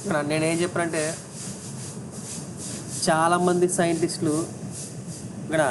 ఇక్కడ నేనేం చెప్పానంటే చాలామంది సైంటిస్టులు ఇక్కడ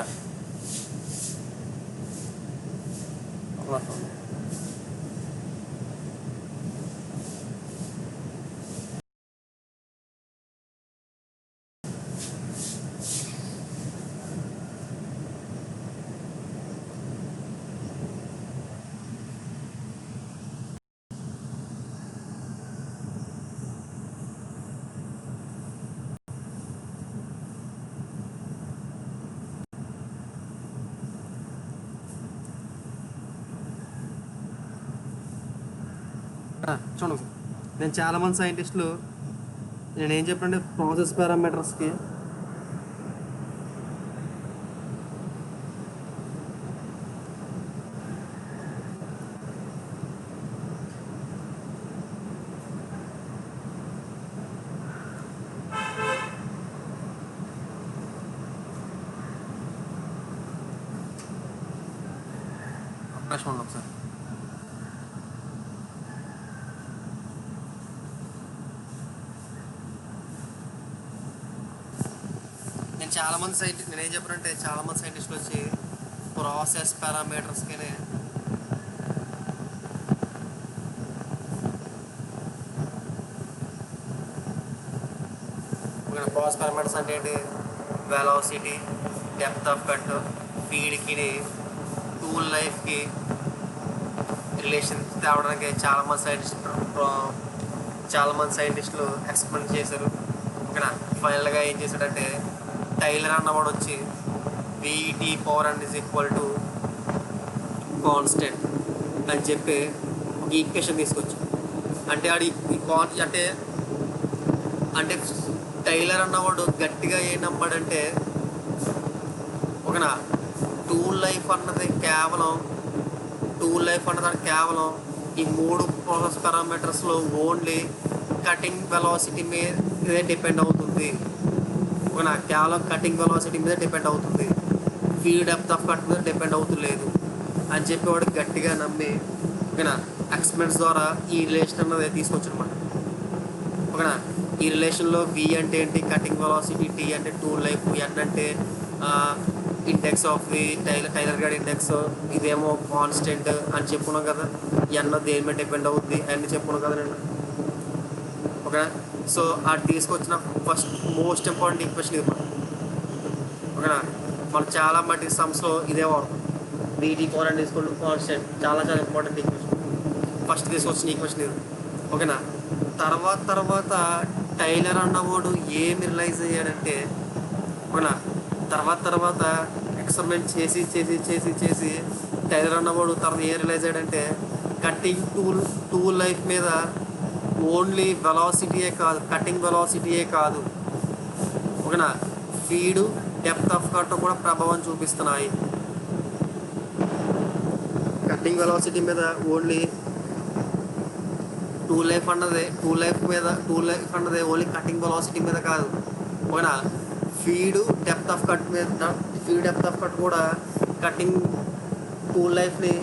చూడండి, నేను చాలామంది సైంటిస్టులు నేనేం చెప్పానంటే ప్రాసెస్ పారామీటర్స్కి అవకాశం ఉండదు సార్. నేనేం చెప్పానంటే చాలామంది సైంటిస్టులు వచ్చి ప్రాసెస్ పారామీటర్స్కి ప్రాసెస్ పారామీటర్స్ అంటే ఏంటి, వెలాసిటీ, డెప్త్ ఆఫ్ కట్, ఫీడ్కి, టూల్ లైఫ్కి రిలేషన్ తేవడానికి చాలామంది సైంటిస్టులు ఎక్స్పెరిమెంట్ చేశారు. ఇక్కడ ఫైనల్గా ఏం చేశాడంటే టైలర్ అన్నవాడు వచ్చి VT power and is equal to constant అని చెప్పి ఒక ఈక్వేషన్ తీసుకొచ్చు. అంటే ఆడి అంటే టైలర్ అన్నవాడు గట్టిగా ఏం నమ్మాడంటే ఒకనా టూల్ లైఫ్ అన్నది కేవలం ఈ 3 ప్రాసెస్ పారామీటర్స్లో ఓన్లీ కటింగ్ వెలాసిటీ మీదే డిపెండ్ అవుతుంది. కేవలం కటింగ్ వెలాసిటీ మీద డిపెండ్ అవుతుంది, ఫీడ్ డెప్త్ ఆఫ్ కట్ మీద డిపెండ్ అవుతులేదు అని చెప్పి వాడు గట్టిగా నమ్మి ఎక్స్పెరిమెంట్స్ ద్వారా ఈ రిలేషన్ అన్నది తీసుకొచ్చనమాట. ఈ రిలేషన్లో V అంటే ఏంటి, కటింగ్ వెలాసిటీ, T అంటే టూల్ లైఫ్, N అంటే ఇండెక్స్ ఆఫ్ ది టైలర్ గడ్ ఇండెక్స్, ఇదేమో కాన్స్టెంట్ అని చెప్పుకున్నాం కదా. N దేని మీద డిపెండ్ అవుద్ది అని చెప్పుకున్నాం కదా నేను. ఓకేనా, సో అది తీసుకొచ్చిన ఫస్ట్ మోస్ట్ ఇంపార్టెంట్ ఈక్వేషన్ ఇది. ఓకేనా, మనం చాలా మట్టి సమ్స్లో ఇదే వాడతాం. VT power and is equal to constant చాలా ఇంపార్టెంట్ ఈక్వేషన్. ఫస్ట్ తీసుకొచ్చిన ఈక్వేషన్ ఇది. ఓకేనా, తర్వాత టైలర్ అన్నవాడు ఏమి రియలైజ్ అయ్యాడంటే ఓకేనా, తర్వాత ఎక్స్పెరిమెంట్ చేసి టైలర్ అన్నవాడు తర్వాత ఏం రియలైజ్ అయ్యాడంటే కటింగ్ టూల్ లైఫ్ మీద ఓన్లీ కటింగ్ వెలాసిటీయే కాదు ఓకేనా, ఫీడు, డెప్త్ ఆఫ్ కట్ కూడా ప్రభావం చూపిస్తున్నాయి. కటింగ్ వెలాసిటీ మీద ఓన్లీ టూల్ లైఫ్ అన్నది ఓన్లీ కటింగ్ వెలాసిటీ మీద కాదు ఓకేనా, ఫీడ్ డెప్త్ ఆఫ్ కట్ కూడా కటింగ్ టూల్ లైఫ్ని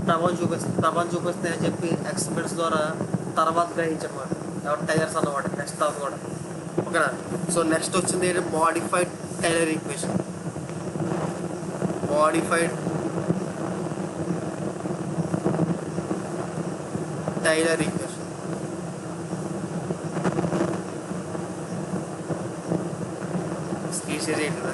ప్రభావం చూపిస్తాయి అని చెప్పి ఎక్స్పెరిమెంట్స్ ద్వారా తర్వాత గ్రహించనమాట ఎవరు టైలర్స్ అన్నమాట. నెక్స్ట్ తర్వాత కూడా ఓకేనా. సో నెక్స్ట్ వచ్చింది మోడిఫైడ్ టైలర్ ఈక్వేషన్. స్పీషీస్ ఏంటిదా,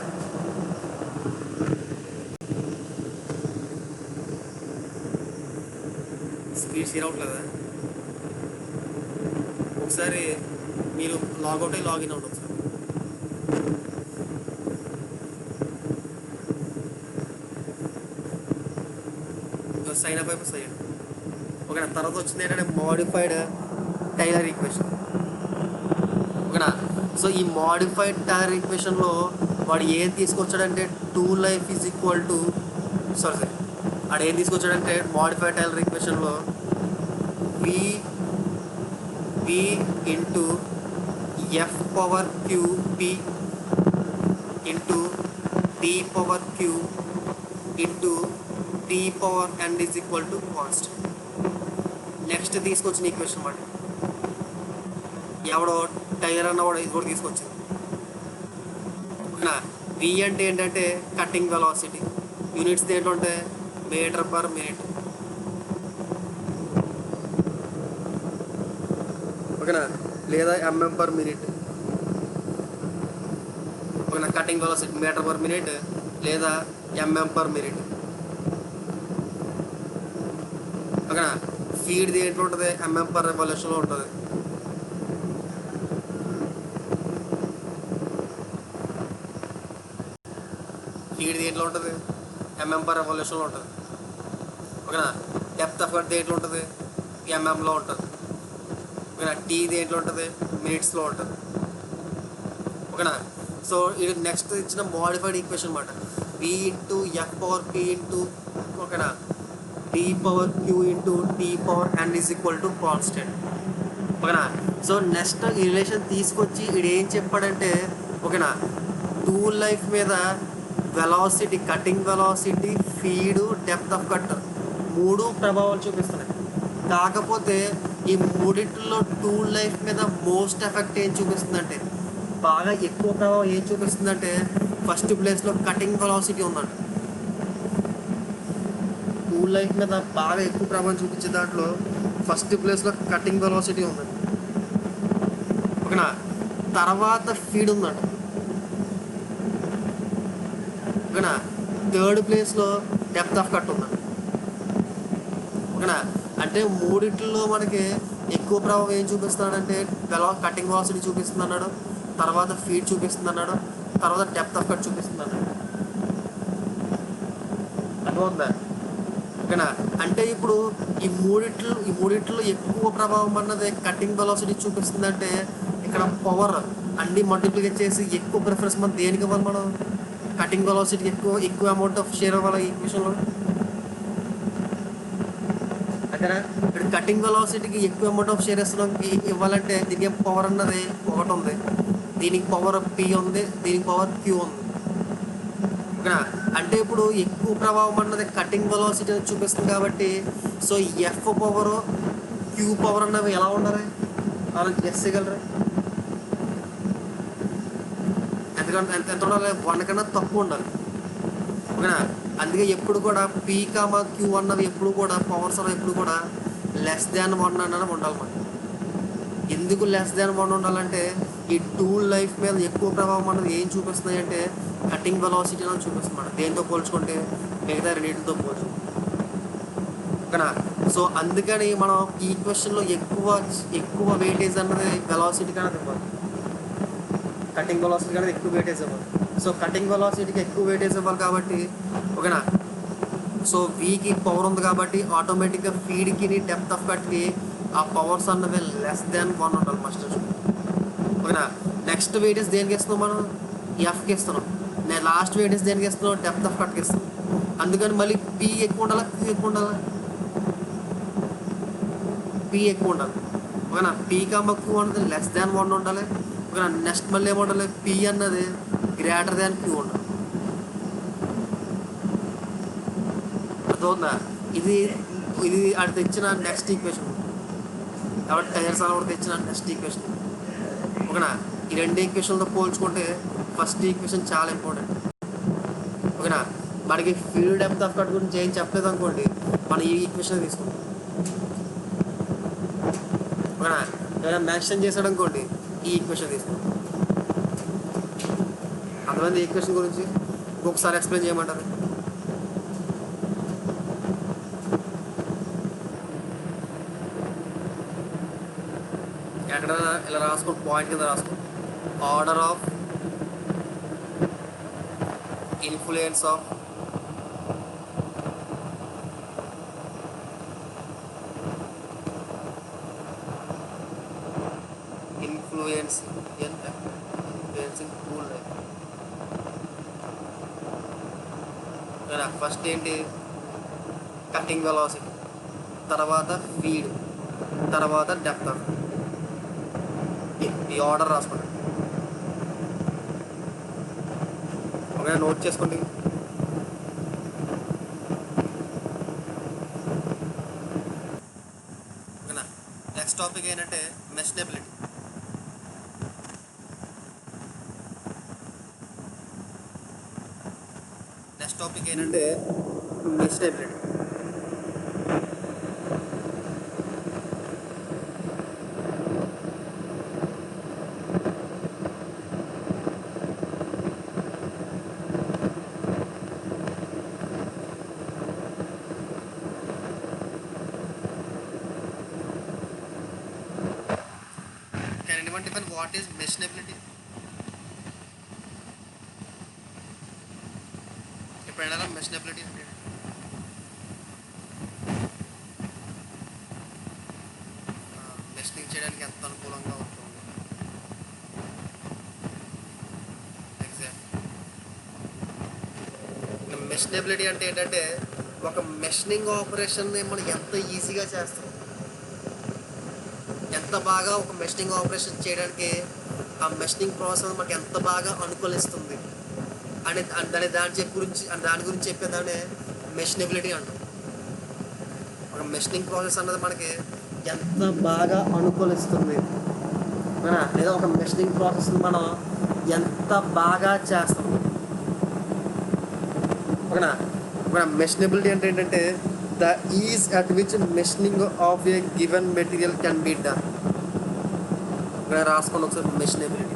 స్పీడ్ షేర్ అవట్లేదా? ఒకసారి మీరు లాగౌట్ అయ్యి లాగిన్ అవ్వండి ఒకసారి. సైన్ అప్ అయిపోయి చేయండి ఓకేనా. తర్వాత వచ్చింది ఏంటంటే మోడిఫైడ్ టైలర్ ఈక్వేషన్ ఓకేనా. సో ఈ మోడిఫైడ్ టైలర్ ఈక్వేషన్లో వాడు ఏం తీసుకొచ్చాడంటే tool life is equal to వాడు ఏం తీసుకొచ్చాడంటే మోడిఫైడ్ టైలర్ ఈక్వేషన్లో V into F power Q P into T power Q into T power N is equal to constant. Next తీసుకొచ్చిన ఈక్వేషన్ అన్నమాట ఎవడో టైలర్ అన్న కూడా ఇది కూడా తీసుకొచ్చింది. ఓకేనా. వి అంటే ఏంటంటే కటింగ్ వెలాసిటీ, యూనిట్స్ దేంట్లో ఉంటే మీటర్ పర్ మినిట్. ఓకేనా, లేదా ఎంఎం పర్ మినిట్. ఓకేనా, cutting velocity metre per minute లేదా ఎంఎం పర్ మినిట్. ఓకేనా. ఫీడ్ దేంట్లో ఉంటుంది, ఎంఎం పర్ రెవల్యూషన్లో ఉంటుంది. ఫీడ్ దేంట్లో ఉంటుంది, ఎంఎం పర్ రెవల్యూషన్లో ఉంటుంది. ఓకేనా. డెప్త్ ఆఫ్ కట్ దేంట్లో ఉంటుంది, ఎంఎంలో ఉంటుంది. ఓకేనా. టీ దేంట్లో ఉంటుంది, మినిట్స్లో ఉంటుంది. ఓకేనా. సో ఇది నెక్స్ట్ ఇచ్చిన మోడిఫైడ్ ఈక్వేషన్ అనమాట. V into f power p into ఓకేనా d power q into t power n is equal to constant. ఓకేనా. సో నెక్స్ట్ ఈ రిలేషన్ తీసుకొచ్చి ఇది ఏం చెప్పాడంటే ఓకేనా టూల్ లైఫ్ మీద velocity, cutting velocity, feed, depth of cut 3 ప్రభావాలు చూపిస్తున్నాయి. కాకపోతే ఈ మూడిట్లో టూల్ లైఫ్ మీద మోస్ట్ ఎఫెక్ట్ ఏం చూపిస్తుందంటే, బాగా ఎక్కువ ప్రభావం ఏం చూపిస్తుందంటే ఫస్ట్ ప్లేస్లో కటింగ్ వెలాసిటీ ఉందంట. టూల్ లైఫ్ మీద బాగా ఎక్కువ ప్రభావం చూపించే దాంట్లో ఫస్ట్ ప్లేస్లో కటింగ్ వెలాసిటీ ఉందండి. ఓకేనా. తర్వాత ఫీడ్ ఉందంట. ఓకేనా. థర్డ్ ప్లేస్లో డెప్త్ ఆఫ్ కట్ ఉందండి. ఓకేనా. అంటే మూడిట్లో మనకి ఎక్కువ ప్రభావం ఏం చూపిస్తున్నాడంటే కటింగ్ వెలాసిటీ చూపిస్తుంది అన్నాడు, తర్వాత ఫీడ్ చూపిస్తుంది అన్నాడు, తర్వాత డెప్త్ ఆఫ్ కట్ చూపిస్తుంది అన్నాడు. అర్థమవుతుందా? ఓకేనా. అంటే ఇప్పుడు ఈ మూడిట్లో ఎక్కువ ప్రభావం అన్నది కటింగ్ వెలాసిటీ చూపిస్తుందంటే ఇక్కడ పవర్ అన్ని మల్టిప్లికేట్ చేసి ఎక్కువ ప్రిఫరెన్స్ మనం దేనికి ఇవ్వాలి, మనం కటింగ్ వెలాసిటీకి ఎక్కువ అమౌంట్ ఆఫ్ షేర్ అవ్వాలి ఈ విషయంలో. అంతేనా. ఇప్పుడు కటింగ్ వెలాసిటీకి ఎక్కువ అమౌంట్ ఆఫ్ షేర్ ఇవ్వాలంటే దీనికి పవర్ అన్నది ఒకటి ఉంది, దీనికి పవర్ పి ఉంది, దీనికి పవర్ క్యూ ఉంది. ఓకేనా. అంటే ఇప్పుడు ఎక్కువ ప్రభావం అన్నది కటింగ్ వెలాసిటీ చూపిస్తుంది కాబట్టి so f power q power అన్నవి ఎలా ఉండాలి, వాళ్ళు గెస్ చేయగలరా? ఎందుకంటే ఎంత ఉండాలి, 1 కన్నా తక్కువ ఉండాలి. ఓకేనా. అందుకే ఎప్పుడు కూడా పీ కామా క్యూ అన్నవి ఎప్పుడు కూడా పవర్స్ అన్నవి ఎప్పుడు కూడా <1 అన్నది ఉండాలి మనకి. ఎందుకు <1 ఉండాలంటే ఈ టూల్ లైఫ్ మీద ఎక్కువ ప్రభావం అన్నది ఏం చూపిస్తున్నాయి అంటే కటింగ్ వెలాసిటీ అనేది చూపిస్తుంది. దేంతో పోల్చుకుంటే మిగతా రెండింటితో పోల్చుకుంటే. ఓకేనా. సో అందుకని మనం ఈ క్వశ్చన్లో ఎక్కువ వెయిటేజ్ అన్నది వెలాసిటీ అనేది ఇవ్వాలి, కటింగ్ వెలాసిటీ అనేది ఎక్కువ వెయిటేజ్ ఇవ్వాలి. సో కటింగ్ వెలాసిటీకి ఎక్కువ వెయిటేజ్ ఇవ్వాలి కాబట్టి ఓకేనా. సో వీకి పవర్ ఉంది కాబట్టి ఆటోమేటిక్గా ఫీడ్కి డెప్త్ ఆఫ్ కట్కి ఆ పవర్స్ అన్నవి <1 ఉండాలి ఫస్ట్. ఓకేనా. నెక్స్ట్ వెయిటేజ్ దేనికి ఇస్తున్నాం మనం, ఎఫ్కి ఇస్తున్నాం. నేను లాస్ట్ వెయిటేజ్ దేనికి ఇస్తున్నాం, డెప్త్ ఆఫ్ కట్కి ఇస్తున్నాం. అందుకని మళ్ళీ పీ ఎక్కువ ఉండాలా, క్యూ ఎక్కువ ఉండాలా, పీ ఎక్కువ ఉండాలి. ఓకేనా. పీ కామ క్యూ అన్నది <1 ఉండాలి. ఓకేనా. నెక్స్ట్ మళ్ళీ ఏముండాలి, పీ అన్నది గ్రేటర్ దాన్ క్యూ ఉండాలి. అర్థమవుతుందా? ఇది అది తెచ్చిన నెక్స్ట్ ఈక్వేషన్ కాబట్టి టైర్స్ అలా కూడా తెచ్చిన నెక్స్ట్ ఈక్వేషన్. ఓకేనా. ఈ 2 ఈక్వేషన్లతో పోల్చుకుంటే ఫస్ట్ ఈక్వేషన్ చాలా ఇంపార్టెంట్. ఓకేనా. మనకి ఫీల్డ్ డెప్త్ ఆఫ్ కట్ గురించి ఏం చెప్పలేదు అనుకోండి, మనం ఈ ఈక్వేషన్ తీసుకుంటాం. ఓకేనా. ఏదైనా మెన్షన్ చేశాడు అనుకోండి, ఈ ఈక్వేషన్ తీసుకుంటాం. అంతమంది ఈక్వేషన్ గురించి ఇంకొకసారి ఎక్స్ప్లెయిన్ చేయమంటారు? ఎక్కడ ఇలా రాసుకో, పాయింట్ కింద రాసుకో. Order of influence of influencing tool life. First ఏంటి, కటింగ్ వెలాసిటీ, తర్వాత ఫీడ్, తర్వాత డెప్త్ ఆఫ్. ఈ ఆర్డర్ రాసుకోండి. ఓకే, నోట్ చేసుకోండి. ఓకేనా. నెక్స్ట్ టాపిక్ ఏంటంటే మెషనబిలిటీ. నెక్స్ట్ టాపిక్ ఏంటంటే మెషినబిలిటీ. Can anyone define what is మెషినబిలిటీ? ఎప్పుడైనా మెషినబిలిటీ అంటే మెషినింగ్ చేయడానికి ఎంత అనుకూలంగా ఉంటుంది. ఎగ్జాక్ట్ మెషినబిలిటీ అంటే ఏంటంటే ఒక మెషినింగ్ ఆపరేషన్ని మనం ఎంత ఈజీగా చేస్తాం, ఎంత బాగా ఒక మెషినింగ్ ఆపరేషన్ చేయడానికి ఆ మెషినింగ్ ప్రాసెస్ మనకి ఎంత బాగా అనుకూలిస్తుంది అని దాని గురించి చెప్పేదాన్ని మెషినబిలిటీ అంటాం. ఒక మెషినింగ్ ప్రాసెస్ అన్నది మనకి ఎంత బాగా అనుకూలిస్తుంది లేదా ఒక మెషినింగ్ ప్రాసెస్ మనం ఎంత బాగా చేస్తాం. ఓకేనా? ఒక మెషినబిలిటీ అంటే ఏంటంటే the is at which machining of a given material can be done. ఇక్కడ రాసుకోండి ఒకసారి మెషినబిలిటీ.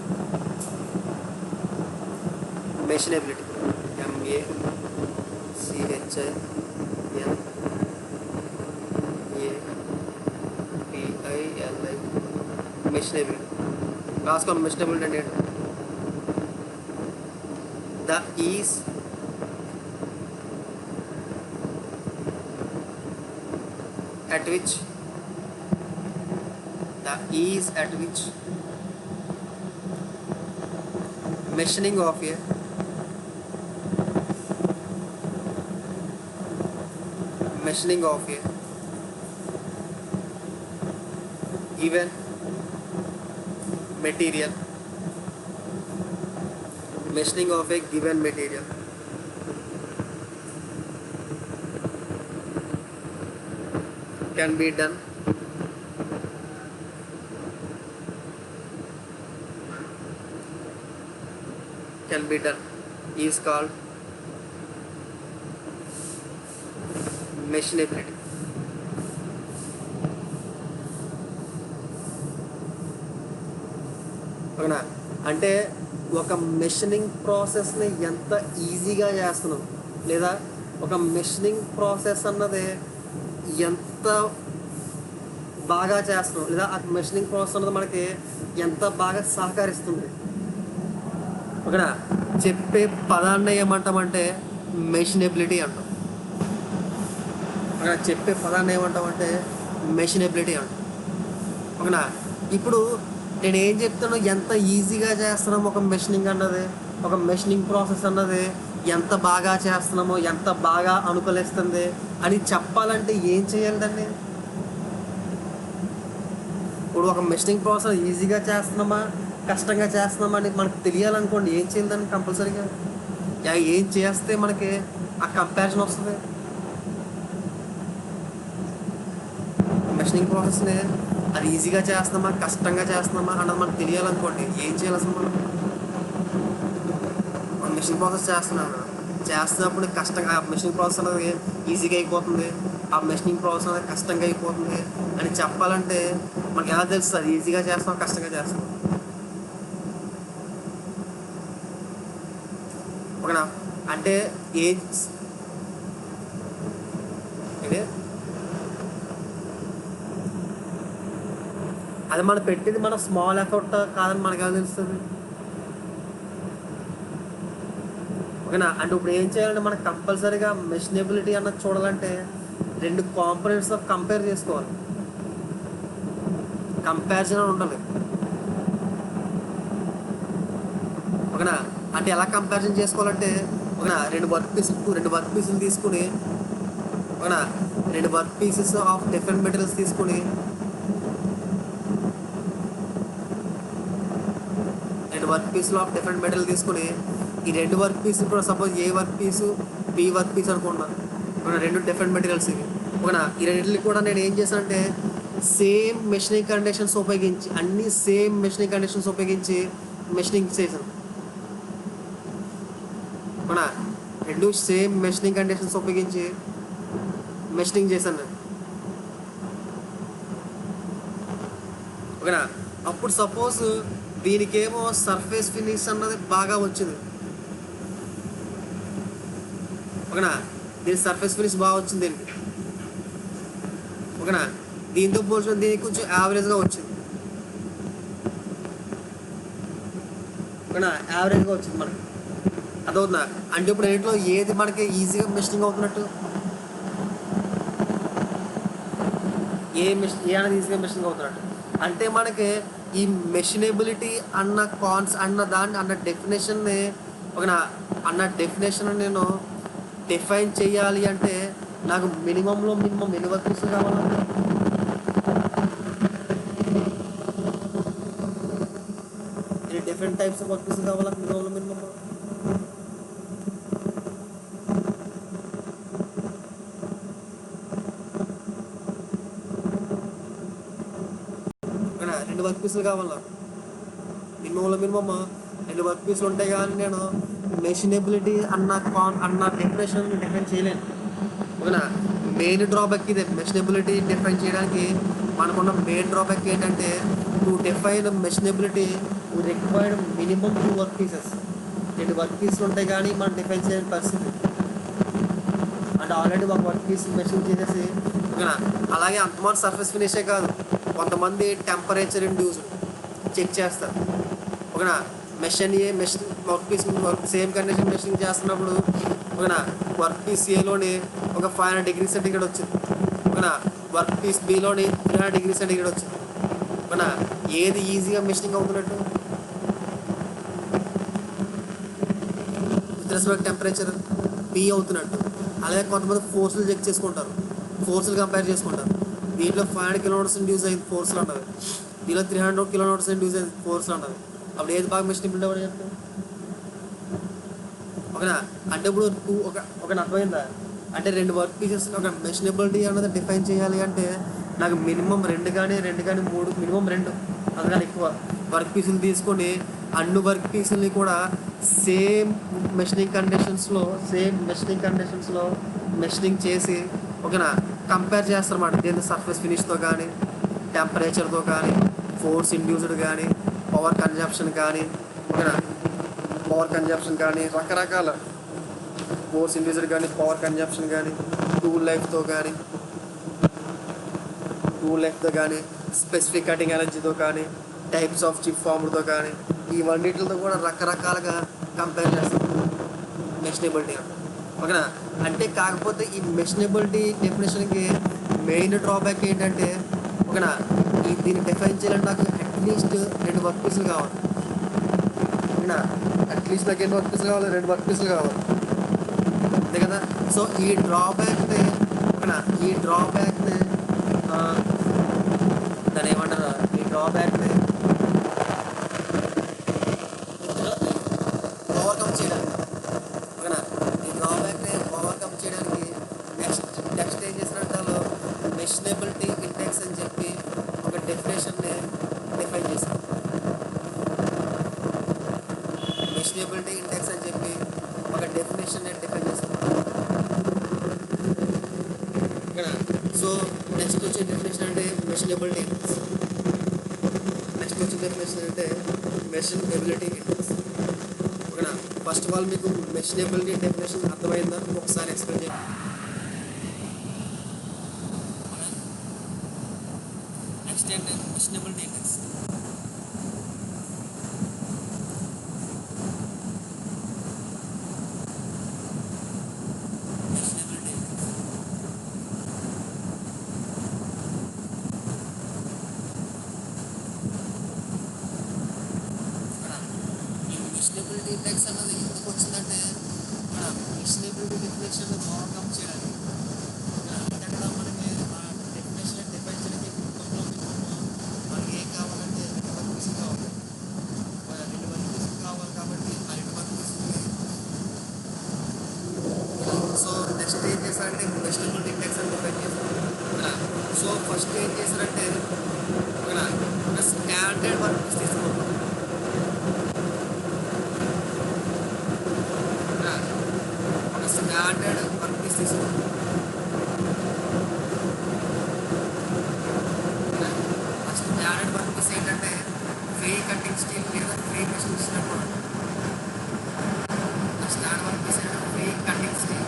మెషినబిలిటీ MEACHINABILI. మెషినబిలిటీ రాసుకోండి. మెషినబిలిటీ అంటే ఏంటి? The is at which machining of a given material can be done is called మెషినబిలిటీ. ఓకేనా? అంటే ఒక మెషినింగ్ ప్రాసెస్ని ఎంత ఈజీగా చేస్తున్నాం లేదా ఒక మెషినింగ్ ప్రాసెస్ అన్నది ఎంత బాగా చేస్తున్నాం లేదా ఆ మెషినింగ్ ప్రాసెస్ అన్నది మనకి ఎంత బాగా సహకరిస్తుంది. ఓకేనా? చెప్పే పదాన్ని ఏమంటామంటే మెషినబిలిటీ అంటాం. ఓకేనా? చెప్పే పదాన్ని ఏమంటామంటే మెషినబిలిటీ అంటాం. ఓకేనా? ఇప్పుడు నేను ఏం చెప్తాను, ఎంత ఈజీగా చేస్తున్నాము ఒక మెషినింగ్ అన్నది, ఒక మెషినింగ్ ప్రాసెస్ అన్నది ఎంత బాగా చేస్తున్నామో, ఎంత బాగా అనుకూలిస్తుంది అని చెప్పాలంటే ఏం చేయాలి దాన్ని? ఇప్పుడు ఒక మెషినింగ్ ప్రాసెస్ ఈజీగా చేస్తున్నామా కష్టంగా చేస్తున్నామా అని మనకు తెలియాలనుకోండి, ఏం చేయాలి దాన్ని? కంపల్సరీగా ఏం చేస్తే మనకి ఆ కంపారిజన్ వస్తుంది? మెషినింగ్ ప్రాసెస్ని అది ఈజీగా చేస్తున్నామా కష్టంగా చేస్తున్నామా అన్నది మనకు తెలియాలనుకోండి, ఏం చేయాలి అసలు? మనం మెషిన్ ప్రాసెస్ చేస్తున్నప్పుడు కష్టంగా ఆ మెషినింగ్ ప్రాసెస్ అనేది ఈజీగా అయిపోతుంది, ఆ మెషినింగ్ ప్రాసెస్ అనేది కష్టంగా అయిపోతుంది అని చెప్పాలంటే మనకి ఎలా తెలుస్తుంది అది ఈజీగా చేస్తాం కష్టంగా చేస్తాం? ఓకేనా? అంటే అది మనం పెట్టింది మన స్మాల్ ఎఫర్ట్ కాదని మనకి ఎలా తెలుస్తుంది? ఓకేనా? అంటే ఇప్పుడు ఏం చేయాలంటే మనకు కంపల్సరీగా మెషినబిలిటీ అన్నది చూడాలంటే రెండు కాంపోనెంట్స్ కంపేర్ చేసుకోవాలి, కంపారిజన్ అని ఉండాలి. ఓకేనా? అంటే ఎలా కంపారిజన్ చేసుకోవాలంటే ఓకేనా, రెండు వర్క్ పీసులు తీసుకుని ఓకేనా, రెండు work pieces of different materials తీసుకుని ఈ రెండు వర్క్ పీసులు కూడా సపోజ్ ఏ వర్క్ పీసు బి వర్క్ పీస్ అనుకున్నా, రెండు డిఫరెంట్ మెటీరియల్స్ ఇవి. ఓకేనా? ఈ రెండింటికి కూడా నేను ఏం చేశానంటే సేమ్ మెషినింగ్ కండిషన్స్ ఉపయోగించి మెషినింగ్ చేశాను. ఓకేనా? రెండు సేమ్ మెషినింగ్ కండిషన్స్ ఉపయోగించి మెషినింగ్ చేశాను నేను. ఓకేనా? అప్పుడు సపోజ్ దీనికేమో సర్ఫేస్ ఫినిష్ అన్నది బాగా వచ్చింది. ఓకేనా? దీని సర్ఫేస్ ఫినిష్ బాగా వచ్చింది దీనికి. ఓకేనా? దీంతో పోల్చిన దీనికి కొంచెం యావరేజ్గా వచ్చింది. ఓకేనా? యావరేజ్గా వచ్చింది మనకి. అదవుతుందా? అంటే ఇప్పుడు రెండింటిలో ఏది మనకి ఈజీగా మెషినింగ్ అవుతున్నట్టు? ఏ అనేది ఈజీగా మెషినింగ్ అవుతున్నట్టు అంటే మనకి ఈ మెషినబిలిటీ అన్న డెఫినేషన్ని అన్న డెఫినేషన్ నేను డిఫైన్ చేయాలి అంటే నాకు మినిమంలో మినిమం ఎన్ని వర్క్ పీసులు కావాలంటే డిఫరెంట్ టైప్స్ ఆఫ్ వర్క్ పీసులు కావాలా మినిమంలో మినిమం? రెండు వర్క్ పీసులు కావాలా మినిమంలో మినిమమ్. రెండు వర్క్ పీసులు ఉంటాయి కానీ నేను మెషినబిలిటీ అన్న డెఫినేషన్ డిఫైన్ చేయలేను. ఓకేనా? మెయిన్ డ్రాబ్యాక్ ఇదే. మెషినబిలిటీ డిఫైన్ చేయడానికి మనకున్న మెయిన్ డ్రాబ్యాక్ ఏంటంటే to define machinability required minimum 2 work pieces. 2 work పీసులు ఉంటాయి కానీ మనం డిఫైన్ చేయని పరిస్థితి. అంటే ఆల్రెడీ ఒక వర్క్ పీస్ మెషిన్ చేసేసి ఓకేనా? అలాగే అంతమంది సర్ఫేస్ ఫినిషే కాదు, కొంతమంది టెంపరేచర్ ఇండ్యూస్డ్ చెక్ చేస్తారు. ఓకేనా? Machine work piece same condition machine చేస్తున్నప్పుడు ఓకేనా వర్క్ పీస్ ఏలోని ఒక 500 డిగ్రీ సెంటిగ్రేడ్ వచ్చింది. ఓకేనా? వర్క్ పీస్ బిలోని 300 డిగ్రీ సెంటిగ్రేడ్ వచ్చింది. ఓకేనా? ఏది ఈజీగా మెషినింగ్ అవుతున్నట్టు? విత్ రెస్పెక్ట్ టెంపరేచర్ పీ అవుతున్నట్టు. అలాగే కొంతమంది ఫోర్సులు చెక్ చేసుకుంటారు, ఫోర్సులు కంపేర్ చేసుకుంటారు. దీంట్లో 500 కిలోమీటర్స్ ఇండ్యూస్ అయింది ఫోర్సులు అన్నది, దీనిలో 300 కిలోమీటర్స్ ఇండ్యూస్ అయింది ఫోర్సులు అన్నది. అప్పుడు ఏది బాగా మెషిన్ బిల్డ్ అవ్వడం చెప్తాం? ఓకేనా? అంటే ఇప్పుడు ఒక అర్థమైందా? అంటే రెండు వర్క్ పీసెస్ ఒక మెషినబిలిటీ అన్నది డిఫైన్ చేయాలి అంటే నాకు మినిమం రెండు కానీ 3 మినిమం 2 అందుకని ఎక్కువ వర్క్ పీసులు తీసుకొని అన్ని వర్క్ పీసుల్ని కూడా సేమ్ మెషినింగ్ కండిషన్స్లో మెషినింగ్ చేసి ఓకేనా కంపేర్ చేస్తారన్నమాట. దీని సర్ఫేస్ ఫినిష్తో కానీ, టెంపరేచర్తో కానీ, ఫోర్స్ ఇండ్యూస్డ్ కానీ, పవర్ కన్జంప్షన్ కానీ ఓకేనా రకరకాల ఫోర్స్ ఇండ్యూస్డ్ కానీ, పవర్ కన్జంప్షన్ కానీ, టూల్ లైఫ్తో కానీ, స్పెసిఫిక్ కటింగ్ ఎనర్జీతో కానీ, టైప్స్ ఆఫ్ చిప్ ఫార్మ్తో కానీ ఇవన్నిటితో కూడా రకరకాలుగా కంపేర్ చేస్తాం మెషినబిలిటీ అంటే. ఓకేనా? అంటే కాకపోతే ఈ మెషినబిలిటీ డెఫినేషన్కి మెయిన్ డ్రాబ్యాక్ ఏంటంటే ఓకేనా దీన్ని డిఫైన్ చేయాలంటే నాకు అట్లీస్ట్ 2 వర్క్ పీసులు కావాలి. ఓకేనా? అట్లీస్ట్ నాకు ఎన్ని వర్క్ పీసులు కావాలి? 2 వర్క్ పీసులు కావాలి, అంతే కదా? సో ఈ డ్రాబ్యాక్ని దాన్ని ఏమంటారు? ఈ డ్రాబ్యాక్ని ఓవర్కమ్ చేయడానికి ఓకేనా ఈ డ్రాబ్యాక్ని ఓవర్కమ్ చేయడానికి నెక్స్ట్ ఏం చేసినట్టు మెషినబిలిటీ ఇండెక్స్ అని చెప్పి ఒక డెఫినేషన్ని డిఫైన్ చేశారు. మెషినబిలిటీ ఇండెక్స్ అని చెప్పి ఒక డెఫినేషన్ డిఫైన్ చేస్తాం. సో నెక్స్ట్ వచ్చే డెఫినేషన్ అంటే మెషినబిలిటీ ఇండెక్స్. నెక్స్ట్ వచ్చే డెఫినేషన్ అంటే మెషినబిలిటీ ఇండెక్స్. ఓకేనా? ఫస్ట్ ఆఫ్ ఆల్ మీకు మెషినబిలిటీ డెఫినేషన్ అర్థమైందా? ఒకసారి ఎక్స్ప్లెయిన్ చేయండి. నెక్స్ట్ ఏంటి? మెషినబిలిటీ ఇండెక్స్. మెషినబిలిటీ ఇండెక్స్ అన్నది ఎందుకు వచ్చిందంటే మెషినబిలిటీ డెఫినేషన్ ఓవర్కమ్ చేయడానికి. ఎందుకంటే మనకి డెఫినేషన్ డిఫైన్ చేయడానికి మనకి ఏం కావాలంటే 2 వర్క్ పీసులు కావాలి. 2 వర్క్ పీసులు కావాలి కాబట్టి ఆ 2 వర్క్ పీసులు. సో నెక్స్ట్ ఏం చేశారంటే మెషినబిలిటీ ఇండెక్స్ అని డిఫైన్ చేశారు. సో ఫస్ట్ ఏం చేశారంటే ఒక స్టాండర్డ్ వర్క్ పీస్ తీసుకుంటాం. స్టాండర్డ్ వర్క్ పీస్ తీసుకోండి. ఆ స్టాండర్డ్ వర్క్ పీస్ ఏంటంటే ఫ్రీ కటింగ్ స్టీల్ లేదా ఫ్రీ మెషిన్ స్టీల్ అనుకోండి. ఆ స్టాండర్డ్ వర్క్ పీస్ ఏంటంటే ఫ్రీ కటింగ్ స్టీల్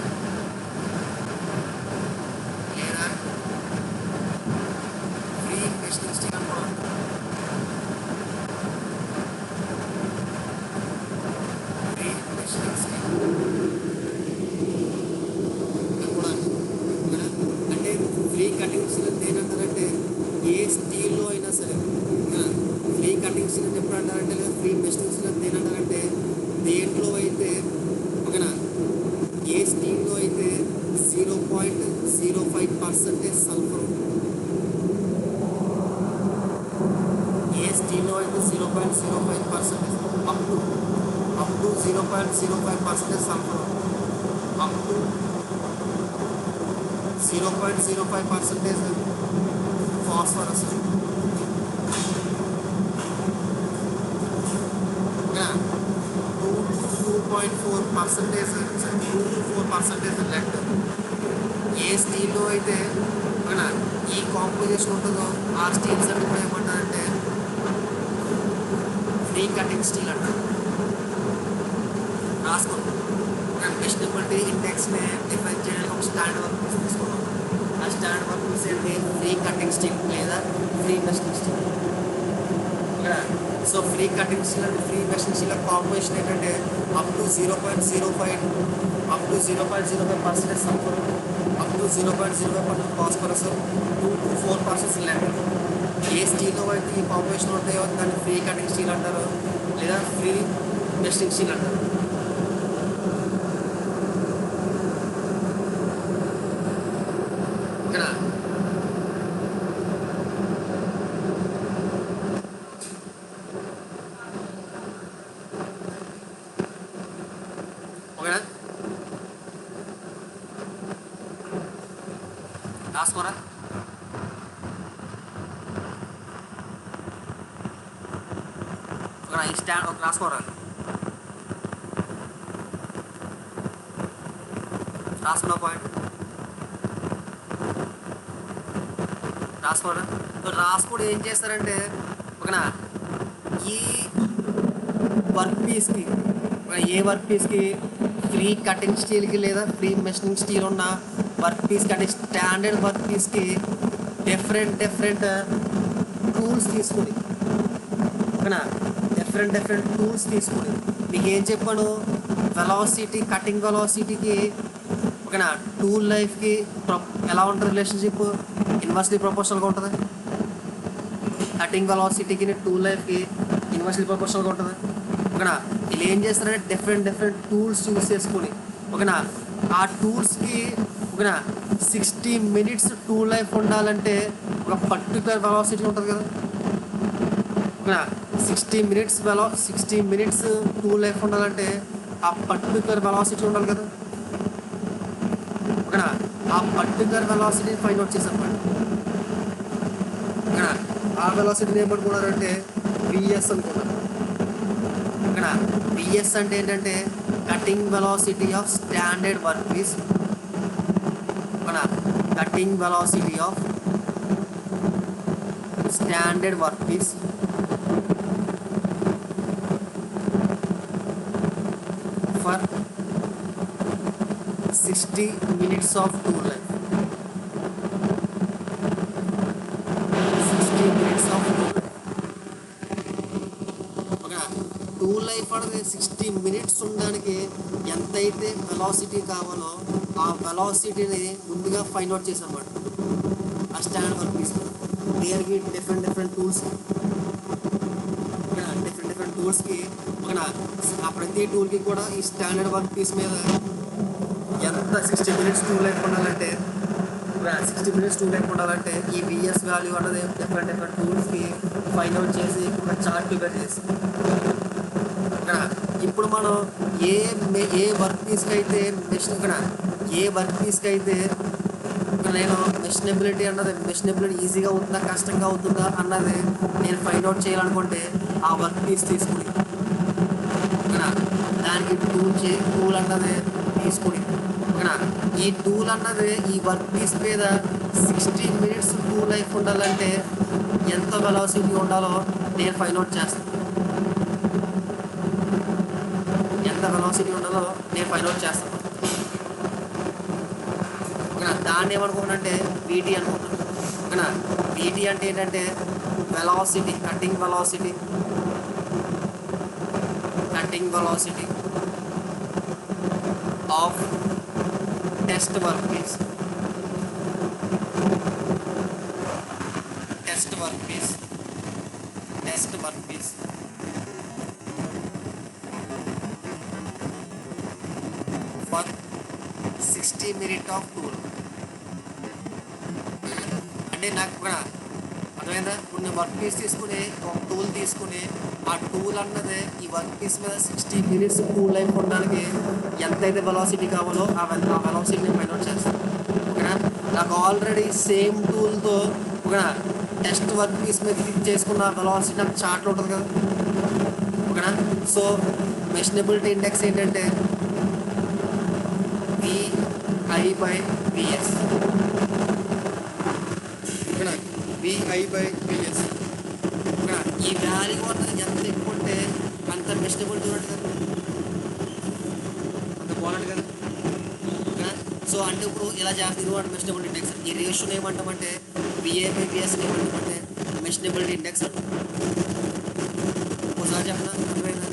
లేదా ఫ్రీ మెషిన్ స్టీల్ అనుకోండి. ఫ్రీ మెషిన్ స్టీల్ అంటే ఫ్రీ కటింగ్ స్టీల్ అంటే ఏంటంటారంటే ఏ స్టీల్లో అయినా సరే ఫ్రీ కటింగ్ స్టీల్ అని ఎప్పుడు అంటారంటే లేదా ఫ్రీ మెషినింగ్ స్టీల్ అంటే ఏంటంటారంటే దేంట్లో అయితే ఓకేనా ఏ స్టీల్లో అయితే 0.05% సల్ఫర్ ఉంటుంది. ఏ స్టీల్లో అయితే 0.05% up to 0.05% sulphur up to 0.05% phosphorus 2-4% lead. ఏ స్టీల్లో అయితే ఈ కాంపోజిషన్ ఉంటుందో ఆ స్టీల్స్ అంటే కూడా ఏమంటారంటే ఫ్రీ కటింగ్ స్టీల్ అంటారు. రాసుకోండి. మెషినబిలిటీ ఇండెక్స్ని డిఫైన్ చేయడానికి ఒక స్టాండర్డ్ వర్క్ పీస్ తీసుకున్నాం. ఆ స్టాండర్డ్ వర్క్ పీస్ ఏంటి ఫ్రీ కటింగ్ స్టీల్ లేదా free machining steel. So free cutting steel and free machining steel composition ఏంటంటే up to 0.05% sulphur up to 0.05% phosphorus 2-4% lead. ఏ స్టీల్లో అయితే ఈ కాంపోజిషన్ ఉంటాయో దాన్ని ఫ్రీ కటింగ్ స్టీల్ అంటారు లేదా ఫ్రీ మెషినింగ్ స్టీల్ అంటారు. ఓకేనా ఓకేనా రాసుకోరా. ఈ స్టాండ్ ఒక రాసుకోరా. రాసుకున్న పాయింట్ రాసుకోరా. రాసుకోడు ఏం చేస్తారంటే ఓకేనా ఈ వర్క్ పీస్కి ఏ వర్క్ పీస్కి ఫ్రీ కటింగ్ స్టీల్కి లేదా ఫ్రీ మెషినింగ్ స్టీల్ ఉన్న వర్క్ పీస్కి అంటే స్టాండర్డ్ వర్క్ పీస్కి డిఫరెంట్ టూల్స్ తీసుకుని ఓకేనా డిఫరెంట్ టూల్స్ తీసుకుని మీకు ఏం చెప్పాను వెలాసిటీ కటింగ్ వెలాసిటీకి ఓకేనా టూల్ లైఫ్కి ఎలా ఉంటుంది రిలేషన్షిప్ ఇన్వర్స్లీ ప్రపోర్షనల్గా ఉంటుంది. కటింగ్ వెలాసిటీకి టూల్ లైఫ్కి ఇన్వర్స్లీ ప్రపోర్షనల్గా ఉంటుంది. ఓకేనా వీళ్ళు ఏం చేస్తారంటే డిఫరెంట్ టూల్స్ యూస్ చేసుకొని ఓకేనా ఆ టూల్స్కి ఓకేనా 60 minutes టూల్ లైఫ్ ఉండాలంటే ఒక పర్టికులర్ వెలాసిటీ ఉంటుంది కదా. ఓకేనా 60 minutes టూల్ లైఫ్ ఉండాలంటే ఆ పర్టికులర్ వెలాసిటీ ఉండాలి కదా. ఓకేనా ఆ పర్టికులర్ వెలాసిటీని ఫైండ్ అవుట్ చేసాం. ఓకేనా ఆ వెలాసిటీని ఏమనుకున్నారంటే విఎస్ అనుకున్నారు. ఓకేనా విఎస్ అంటే ఏంటంటే cutting velocity of standard work piece. ఓకేనా cutting velocity of standard work piece for 60 minutes of tool life. 60 minutes of tool life. Okay tool life అనేది 60 minutes ఉండడానికి ఎంతైతే వెలాసిటీ కావాలో ఆ వెలాసిటీని ముందుగా ఫైండ్ అవుట్ చేసామన్నమాట ఆ స్టాండర్డ్ వర్క్ పీస్. దేనికి డిఫరెంట్ టూల్స్ డిఫరెంట్ టూల్స్కి ఓకేనా ఆ ప్రతి టూల్కి కూడా ఈ స్టాండర్డ్ వర్క్ పీస్ మీద ఎంత 60 minutes టూల్ లైఫ్ ఉండాలంటే 60 minutes టూల్ లైఫ్ ఉండాలంటే ఈ విఎస్ వాల్యూ అన్నది డిఫరెంట్ టూల్స్కి ఫైండ్ అవుట్ చేసి ఒక చార్ట్ ప్రిపేర్ చేసి ఇప్పుడు మనం ఏ వర్క్ పీస్కి అయితే ఏ వర్క్ పీస్కి అయితే నేను మెషినబిలిటీ ఈజీగా అవుతుందా కష్టంగా అవుతుందా అన్నది నేను ఫైండ్ అవుట్ చేయాలనుకుంటే ఆ వర్క్ పీస్ తీసుకుని దానికి టూల్ అన్నది తీసుకుని ఈ టూల్ అన్నది ఈ వర్క్ పీస్ మీద 60 minutes టూల్ లైఫ్ ఉండాలంటే ఎంత వెలాసిటీ ఉండాలో నేను ఫైండ్ అవుట్ చేస్తాను. ఎంత వెలాసిటీ ఉండాలో నేను ఫైండ్ అవుట్ చేస్తాను. ఓకేనా, దాన్ని ఏమనుకుంటున్నానంటే వీటీ అనుకుంటున్నాను. ఓకేనా, వీటీ అంటే ఏంటంటే velocity, cutting velocity of test work piece for 60 minutes of tool. అంటే నాకు కూడా అర్థమైందా? ఇప్పుడు నేను వర్క్ పీస్ తీసుకుని ఒక టూల్ తీసుకుని ఆ టూల్ అన్నది ఈ వర్క్ పీస్ మీద 60 minutes టూల్ లైఫ్ ఉండడానికి ఎంతైతే వెలాసిటీ కావాలో ఆ వెలాసిటీ నేను ఫైండ్ అవుట్ చేస్తాను. ఓకేనా, నాకు ఆల్రెడీ సేమ్ టూల్తో ఓకేనా టెస్ట్ వర్క్ పీస్ మీద చేసుకున్న వెలాసిటీ నాకు చార్ట్లో ఉంటుంది కదా. ఓకేనా, సో మెషనబిలిటీ ఇండెక్స్ ఏంటంటే VI/VS. ఓకేనా, VI/VS. ఓకేనా, ఈ వాల్యూ అన్నది ఎంత ఎక్కువ ఉంటే అంత మెషనబిలిటీ ఉన్నట్టు కదా, అంత బాగున్నట్టు కదా. ఓకేనా, సో అంటే ఇప్పుడు ఇలా చేస్తుంది అంటే మెషనబిలిటీ ఇండెక్స్. ఈ రేషియోని ఏమంటామంటే VI/VS ఏమంటామంటే మెషనబిలిటీ ఇండెక్స్ అంటాం. ఒకసారి చెప్పనా, అర్థమైందా?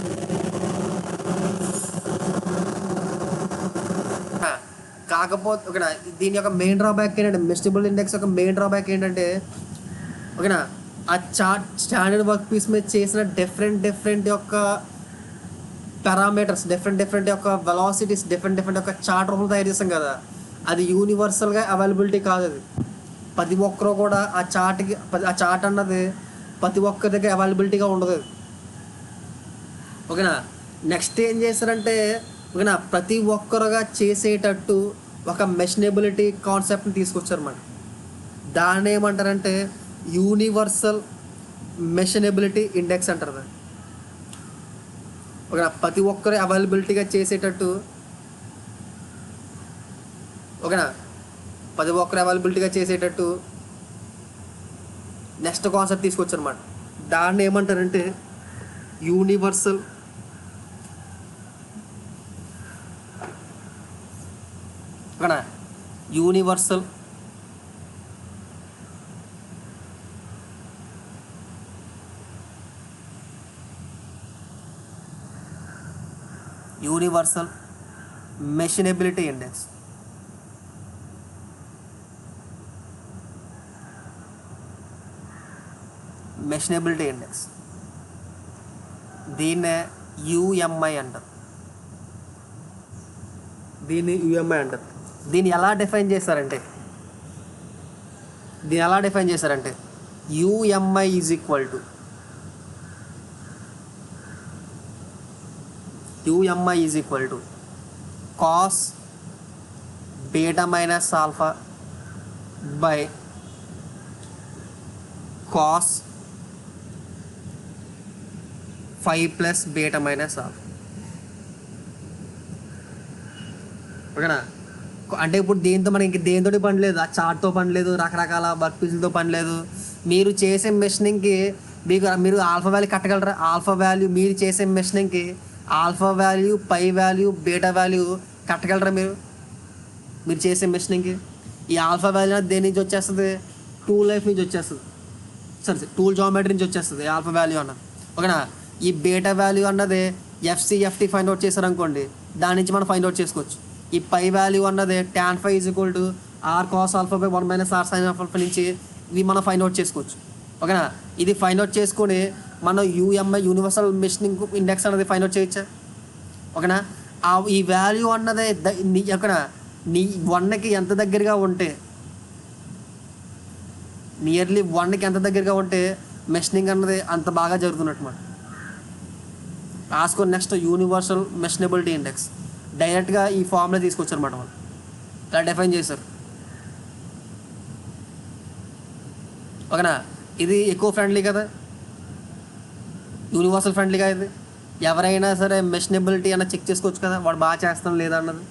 కాకపోతే ఓకేనా, దీని యొక్క మెయిన్ డ్రాబ్యాక్ ఏంటంటే మెషనబిలిటీ ఇండెక్స్ యొక్క మెయిన్ డ్రాబ్యాక్ ఏంటంటే ఓకేనా ఆ చార్ట్ స్టాండర్డ్ వర్క్ పీస్ మీద చేసిన డిఫరెంట్ యొక్క పారామీటర్స్, డిఫరెంట్ యొక్క వెలాసిటీస్, డిఫరెంట్ యొక్క చార్ట్ రూపంలో తయారు చేస్తాం కదా, అది యూనివర్సల్గా అవైలబిలిటీ కాదు. అది ప్రతి ఒక్కరు కూడా ఆ చార్ట్ అన్నది ప్రతి ఒక్కరి దగ్గర అవైలబిలిటీగా ఉండదు. ఓకేనా, నెక్స్ట్ ఏం చేస్తారంటే ఓకేనా ప్రతి ఒక్కరుగా చేసేటట్టు ఒక మెషనబిలిటీ కాన్సెప్ట్ని తీసుకొచ్చారన్నమాట. దాన్ని ఏమంటారంటే యూనివర్సల్ మెషనబిలిటీ ఇండెక్స్ అంటారు దాన్ని. ఓకేనా, ప్రతి ఒక్కరు అవైలబిలిటీగా చేసేటట్టు ఓకేనా ప్రతి ఒక్కరు అవైలబిలిటీగా చేసేటట్టు నెక్స్ట్ కాన్సెప్ట్ తీసుకొచ్చారన్నమాట. దాన్ని ఏమంటారంటే యూనివర్సల్ ఓకేనా universal machinability index. Machinability index దీన్నే యుఎంఐ అంటారు. దీన్ని ఎలా డిఫైన్ చేశారంటే UMI is equal to cos beta minus alpha by cos 5 plus beta minus alpha. ఓకేనా, అంటే ఇప్పుడు దేంతో మనకి దేంతో పని లేదు, ఆ చార్ట్తో పని లేదు, రకరకాల వర్క్ పీసులతో పని లేదు. మీరు చేసే మెషినింగ్కి మీరు ఆల్ఫా వాల్యూ కట్టగలరా? ఆల్ఫా వాల్యూ మీరు చేసే మెషినింగ్కి alpha value, pi value, beta value కట్టగలరా? మీరు చేసే మెషినింగ్కి ఈ ఆల్ఫా వాల్యూ దేని నుంచి వచ్చేస్తుంది? టూల్ లైఫ్ నుంచి వచ్చేస్తుంది. సరే, టూల్ జామెట్రీ నుంచి వచ్చేస్తుంది ఆల్ఫా వాల్యూ అన్నది. ఓకేనా, ఈ బీటా వాల్యూ అన్నది ఎఫ్టీ ఫైండ్ అవుట్ చేశారనుకోండి, దాని నుంచి మనం ఫైండ్ అవుట్ చేసుకోవచ్చు. ఈ పై వాల్యూ అన్నది tan phi = r cos alpha by 1 - r sin alpha నుంచి ఇవి మనం ఫైండ్ అవుట్ చేసుకోవచ్చు. ఓకేనా, ఇది ఫైండ్ అవుట్ చేసుకొని మనం యూఎంఐ యూనివర్సల్ మెషనింగ్ ఇండెక్స్ అనేది ఫైండ్ అవుట్ చేయొచ్చా? ఓకేనా, ఈ వాల్యూ అన్నది ఓకేనా నీ 1కి ఎంత దగ్గరగా ఉంటే, నియర్లీ 1కి ఎంత దగ్గరగా ఉంటే మెషనింగ్ అన్నది అంత బాగా జరుగుతున్నట్టు మాట రాసుకొని నెక్స్ట్ యూనివర్సల్ మెషనబిలిటీ ఇండెక్స్ డైరెక్ట్గా ఈ ఫార్ములా తీసుకొచ్చారు అన్నమాట. వాళ్ళు ఇలా డిఫైన్ చేశారు. ఓకేనా, ఇది ఎక్కువ ఫ్రెండ్లీ కదా, యూనివర్సల్ ఫ్రెండ్లీగా. ఇది ఎవరైనా సరే మెషనబిలిటీ అన్న చెక్ చేసుకోవచ్చు కదా, వాడు బాగా చేస్తాం లేదా అన్నది.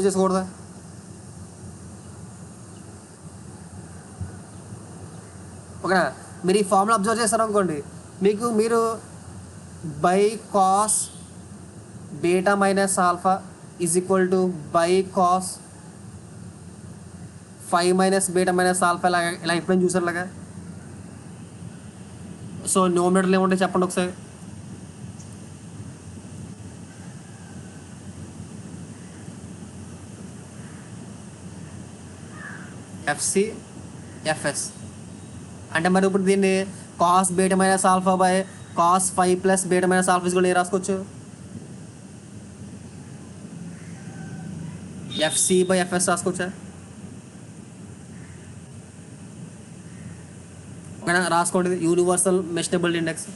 చేసుకోకూడదా? ఓకేనా? మీరు ఈ ఫార్ములా అబ్జర్వ్ చేస్తారు అనుకోండి, మీరు by cos beta minus alpha is equal to buy cos 5 minus beta minus alpha ఇలా ఎప్పుడైనా చూసారు ఇలాగా? సో న్యూమరేటర్లు ఏముంటాయి చెప్పండి ఒకసారి. ఎఫ్సి ఎఫ్ఎస్ అంటే మరి ఇప్పుడు దీన్ని cos beta minus alpha by cos 5 plus beta minus alpha కూడా రాసుకోవచ్చు. ఎఫ్సి బై ఎఫ్ఎస్ రాసుకోవచ్చా? ఓకేనా? రాసుకోండి. Universal మెషనబుల్ index